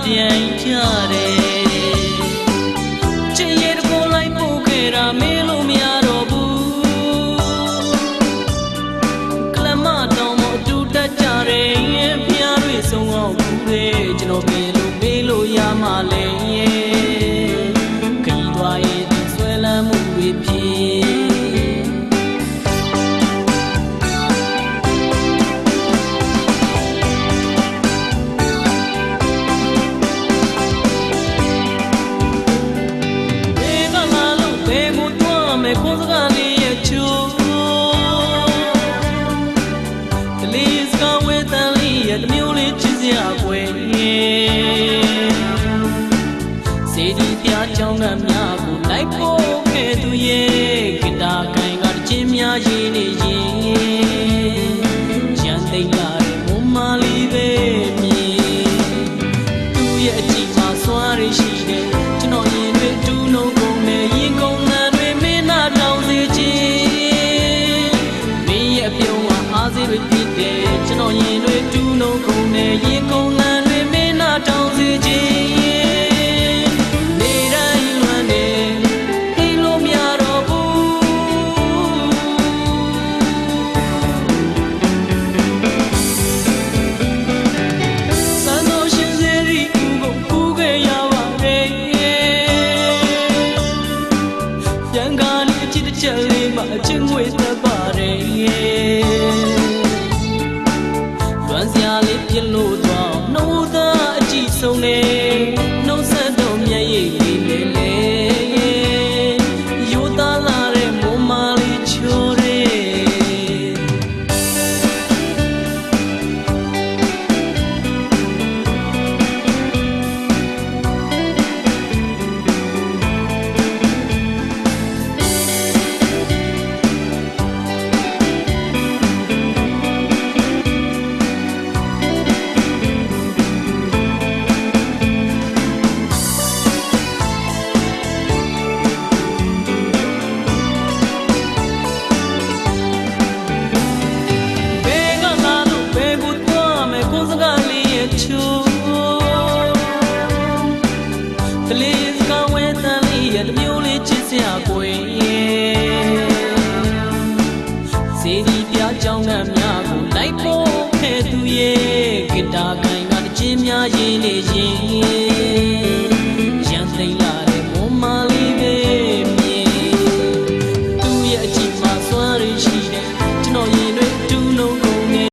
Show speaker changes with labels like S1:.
S1: ပြန်ကြတယ်ချစ်ရဲ့တကိုယ်လိုက်ပို့ခဲ့တာမေးလို့မရတော့ဘူးကလမတောင်မအတူတက်ကြတယ်ဖျားတွေဆုံးအောင်ဘူးလေကျွန်တော်မေးလို့ရမှလဲခီးသွားရဲ့ဆွဲလန်းမှုတွေဖြစ်ကိုယ်စကားလေးရဲ့ချိုးကလေးစကားဝဲတန်လေးရဲ့တမျိုးလေးချစ်စရာကွယ်စေဒီပြကြောင်းကများကိုလိုက်ဖို့ခဲ့သူရဲ့ဂီတာကိုင်ကတချင်းများရည်နေရင်ရန်သိမ်းလာတဲ့မမလေးပဲမြည်သူ့ရဲ့အကြည့်မှာစွာရရှိတယ်ကျွန်တော်ရင်တွေတူးလုံးကုန်နဲ့ရင်ကုန်ဖြစ်တယ်ကျွန်တော်ရင်တွေတူးလုံးကုန်နဲ့ရင်ကုန်လန်းတွေမင်းနာတောင်းစေခြင်းနေတိုင်းလွမ်းနေအိမ်လို့မရတော့ဘူးစံတော်ရှင်စေရီဦးကိုဖူးခဲ့ရပါတယ်ပြန်ကားလေးအချစ်တစ်ချက်လေးမှအချင်းငွေသက်ပါတယ်စရာလေးပြလို့တော့နှုတ်သားအကြည့်ဆုံးနေနှုတ်ဆက်တော့မျက်ရည်လေးလေရိုးသားလာတဲ့မမလေးချိုးတယ်ကလေးစကားဝဲတန်လေးရဲ့တမျိုးလေးချစ်စရာကွယ်စေဒီပြကြောင်းကများကိုလိုက်ဖို့ခဲ့သူရဲ့ဂီတာကိုင်ကတချင်းများရည်နေရင်